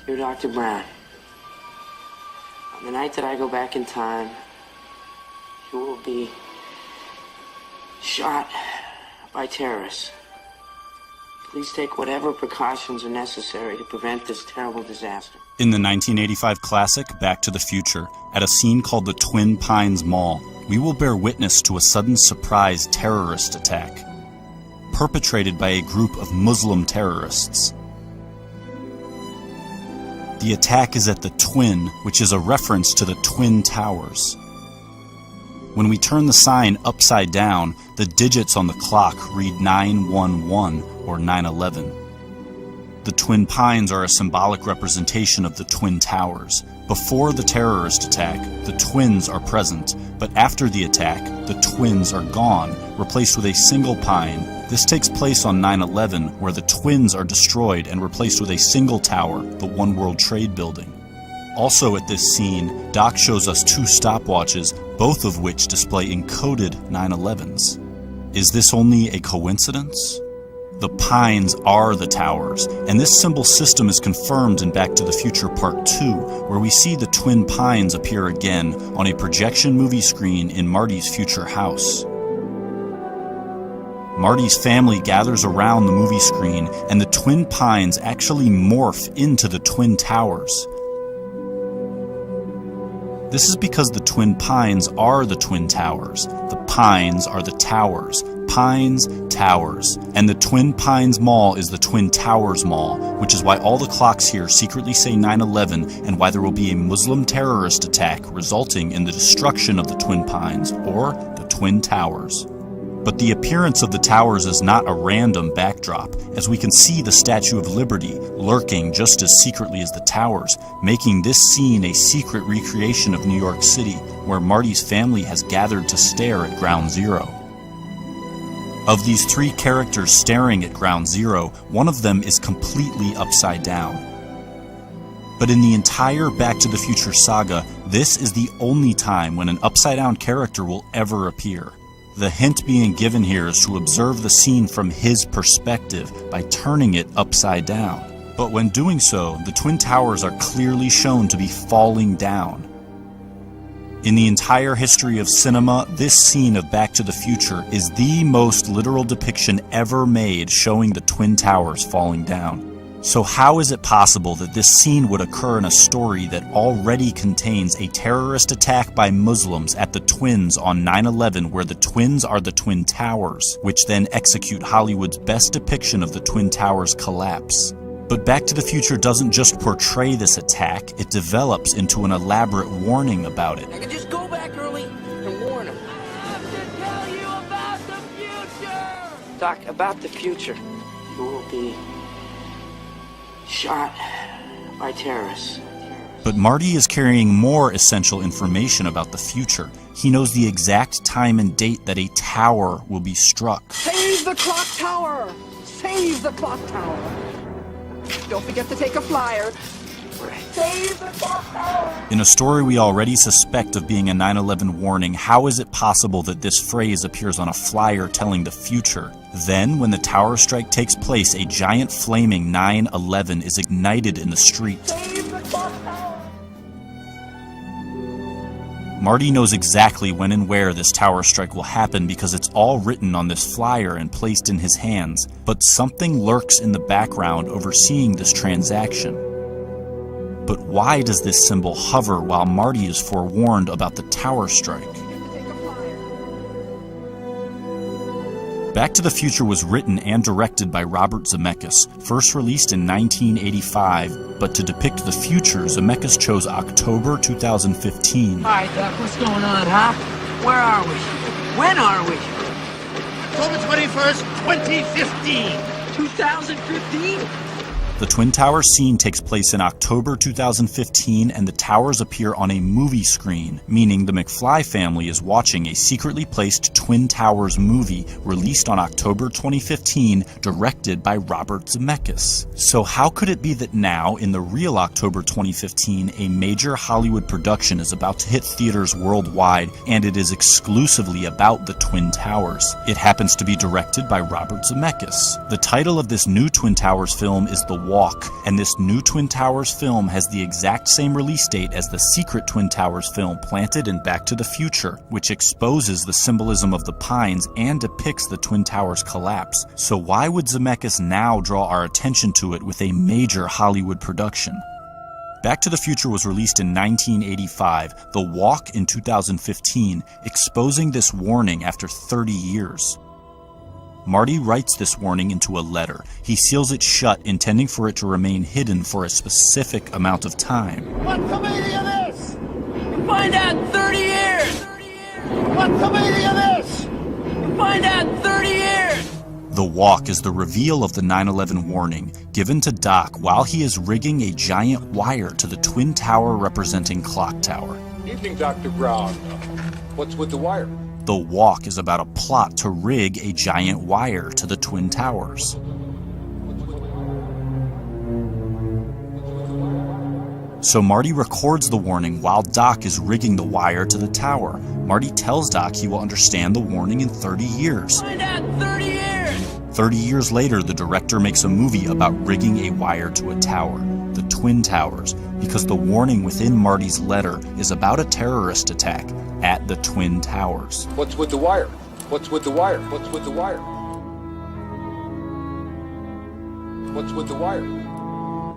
Dear Dr. Brown, on the night that I go back in time, you will be shot by terrorists. Please take whatever precautions are necessary to prevent this terrible disaster. In the 1985 classic Back to the Future, at a scene called the Twin Pines Mall, we will bear witness to a sudden surprise terrorist attack, perpetrated by a group of Muslim terrorists. The attack is at the Twin, which is a reference to the Twin Towers. When we turn the sign upside down, the digits on the clock read 911 or 9/11. The Twin Pines are a symbolic representation of the Twin Towers. Before the terrorist attack, the twins are present, but after the attack, the twins are gone, replaced with a single pine. This takes place on 9/11, where the twins are destroyed and replaced with a single tower, the One World Trade Building. Also at this scene, Doc shows us two stopwatches, both of which display encoded 9/11s. Is this only a coincidence? The pines are the towers, and this symbol system is confirmed in Back to the Future Part 2, where we see the twin pines appear again on a projection movie screen in Marty's future house. Marty's family gathers around the movie screen, and the twin pines actually morph into the twin towers. This is because the twin pines are the twin towers. The pines are the towers. Pines, towers. And the Twin Pines Mall is the Twin Towers Mall, which is why all the clocks here secretly say 9/11 and why there will be a Muslim terrorist attack resulting in the destruction of the Twin Pines, or the Twin Towers. But the appearance of the towers is not a random backdrop, as we can see the Statue of Liberty lurking just as secretly as the towers, making this scene a secret recreation of New York City, where Marty's family has gathered to stare at Ground Zero. Of these three characters staring at Ground Zero, one of them is completely upside down. But in the entire Back to the Future saga, this is the only time when an upside-down character will ever appear. The hint being given here is to observe the scene from his perspective by turning it upside down. But when doing so, the Twin Towers are clearly shown to be falling down. In the entire history of cinema, this scene of Back to the Future is the most literal depiction ever made showing the Twin Towers falling down. So how is it possible that this scene would occur in a story that already contains a terrorist attack by Muslims at the Twins on 9/11, where the Twins are the Twin Towers, which then execute Hollywood's best depiction of the Twin Towers collapse? But Back to the Future doesn't just portray this attack, it develops into an elaborate warning about it. I could just go back early and warn him. I have to tell you about the future! Doc, about the future, you will be shot by terrorists. But Marty is carrying more essential information about the future. He knows the exact time and date that a tower will be struck. Save the clock tower! Save the clock tower! Don't forget to take a flyer. Save the clock tower! In a story we already suspect of being a 9/11 warning, how is it possible that this phrase appears on a flyer telling the future? Then, when the tower strike takes place, a giant flaming 9/11 is ignited in the street. Save the clock tower! Marty knows exactly when and where this tower strike will happen because it's all written on this flyer and placed in his hands, but something lurks in the background overseeing this transaction. But why does this symbol hover while Marty is forewarned about the tower strike? Back to the Future was written and directed by Robert Zemeckis, first released in 1985, but to depict the future, Zemeckis chose October 2015. Alright, Doc, what's going on, huh? Where are we? When are we? October 21st, 2015. 2015? The Twin Towers scene takes place in October 2015, and the towers appear on a movie screen, meaning the McFly family is watching a secretly placed Twin Towers movie released on October 2015, directed by Robert Zemeckis. So how could it be that now, in the real October 2015, a major Hollywood production is about to hit theaters worldwide, and it is exclusively about the Twin Towers? It happens to be directed by Robert Zemeckis. The title of this new Twin Towers film is The Walk, and this new Twin Towers film has the exact same release date as the secret Twin Towers film planted in Back to the Future, which exposes the symbolism of the pines and depicts the Twin Towers collapse. So why would Zemeckis now draw our attention to it with a major Hollywood production? Back to the Future was released in 1985, The Walk in 2015, exposing this warning after 30 years. Marty writes this warning into a letter. He seals it shut, intending for it to remain hidden for a specific amount of time. What committee of this? Find out in 30 years! What committee of this? Find out in 30 years! The Walk is the reveal of the 9/11 warning, given to Doc while he is rigging a giant wire to the Twin Tower representing Clock Tower. Evening, Dr. Brown. What's with the wire? The Walk is about a plot to rig a giant wire to the Twin Towers. So Marty records the warning while Doc is rigging the wire to the tower. Marty tells Doc he will understand the warning in 30 years. Find out in 30 years! 30 years later, the director makes a movie about rigging a wire to a tower, the Twin Towers, because the warning within Marty's letter is about a terrorist attack at the Twin Towers. What's with the wire? What's with the wire? What's with the wire? What's with the wire?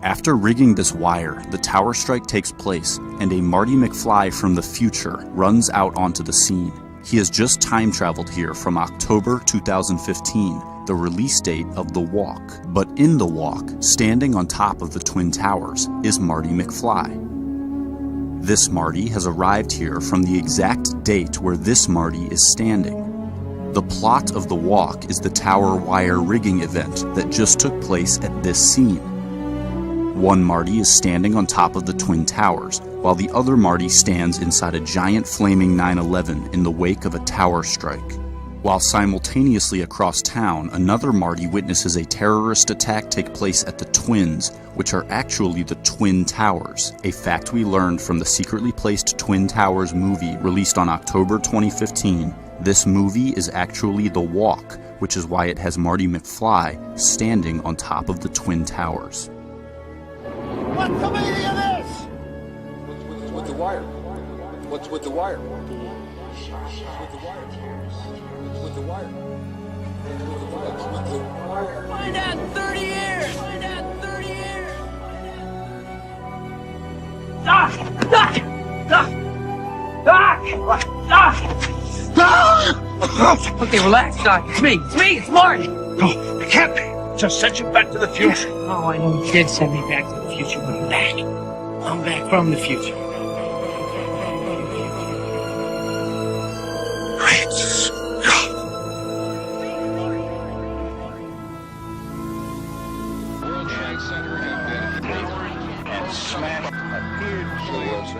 After rigging this wire, the tower strike takes place, and a Marty McFly from the future runs out onto the scene. He has just time traveled here from October 2015, the release date of The Walk. But in The Walk, standing on top of the Twin Towers, is Marty McFly. This Marty has arrived here from the exact date where this Marty is standing. The plot of The Walk is the tower wire rigging event that just took place at this scene. One Marty is standing on top of the Twin Towers, while the other Marty stands inside a giant flaming 9/11 in the wake of a tower strike. While simultaneously across town, another Marty witnesses a terrorist attack take place at the Twins, which are actually the Twin Towers, a fact we learned from the secretly placed Twin Towers movie released on October 2015. This movie is actually The Walk, which is why it has Marty McFly standing on top of the Twin Towers. What committee of this? What's with the wire? What's with the wire? What's with the wire? What's with the wire? What's with the wire? Find out in 30 years! Find out in 30 years! Doc! Doc! Doc! Doc! Doc! Okay, relax, Doc. It's me. It's me. It's Marty. No, it can't be. Just sent you back to the future. Oh, I know you did send me back to the future, but I'm back. I'm back from the future. Great Scott.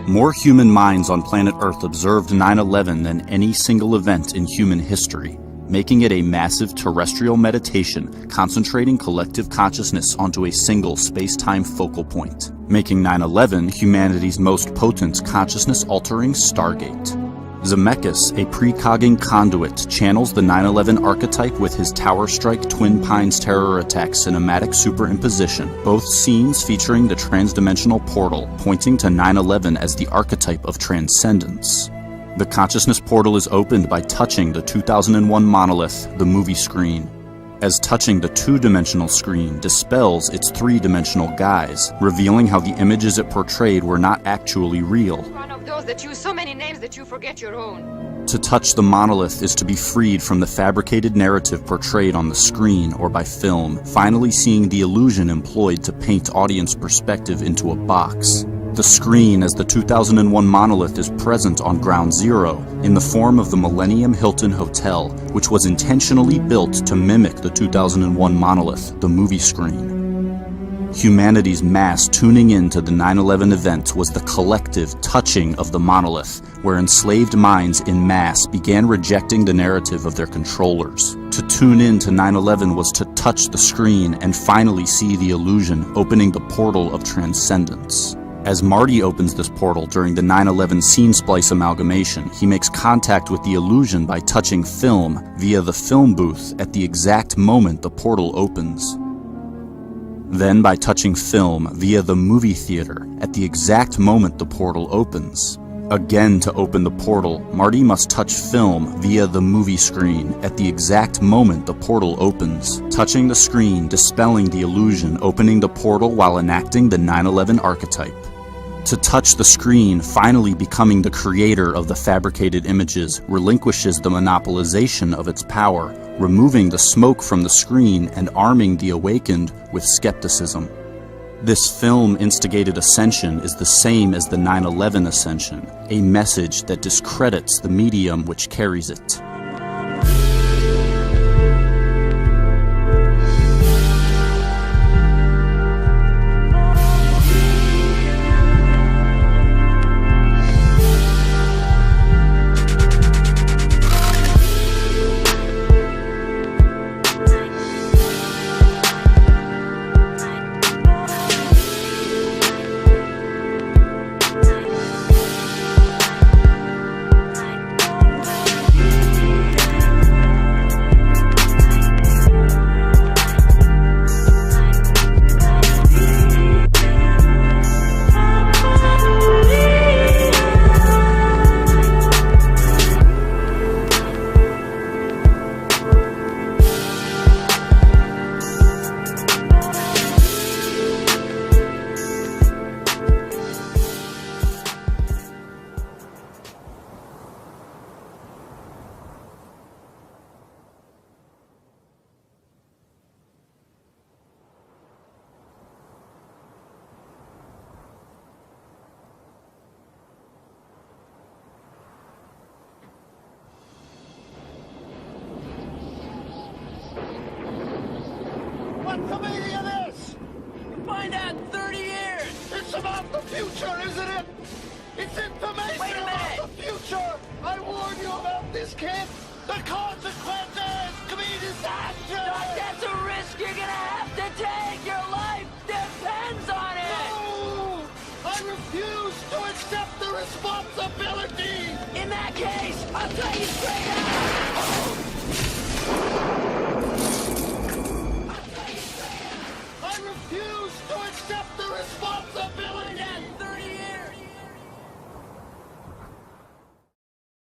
More human minds on planet Earth observed 9/11 than any single event in human history, making it a massive terrestrial meditation concentrating collective consciousness onto a single space-time focal point, making 9/11 humanity's most potent consciousness-altering stargate. Zemeckis, a precogging conduit, channels the 9/11 archetype with his Tower Strike Twin Pines terror attack cinematic superimposition, both scenes featuring the transdimensional portal, pointing to 9/11 as the archetype of transcendence. The consciousness portal is opened by touching the 2001 monolith, the movie screen, as touching the two-dimensional screen dispels its three-dimensional guise, revealing how the images it portrayed were not actually real. One of those that use so many names that you forget your own. To touch the monolith is to be freed from the fabricated narrative portrayed on the screen or by film, finally seeing the illusion employed to paint audience perspective into a box. The screen as the 2001 monolith is present on Ground Zero in the form of the Millennium Hilton Hotel, which was intentionally built to mimic the 2001 monolith, the movie screen. Humanity's mass tuning in to the 9/11 event was the collective touching of the monolith, where enslaved minds in mass began rejecting the narrative of their controllers. To tune in to 9/11 was to touch the screen and finally see the illusion opening the portal of transcendence. As Marty opens this portal during the 9/11 scene splice amalgamation, he makes contact with the illusion by touching film via the film booth at the exact moment the portal opens. Then by touching film via the movie theater at the exact moment the portal opens. Again, to open the portal, Marty must touch film via the movie screen at the exact moment the portal opens, touching the screen, dispelling the illusion, opening the portal while enacting the 9/11 archetype. To touch the screen, finally becoming the creator of the fabricated images, relinquishes the monopolization of its power, removing the smoke from the screen and arming the awakened with skepticism. This film-instigated ascension is the same as the 9/11 ascension, a message that discredits the medium which carries it. What's the meaning of this? Find out in 30 years! It's about the future, isn't it? It's information Wait a about minute. the future! I warn you about this, kid! The consequences could be disastrous! That's a risk you're gonna have to take! Your life depends on it! No! I refuse to accept the responsibility! In that case, I'll tell you straight out!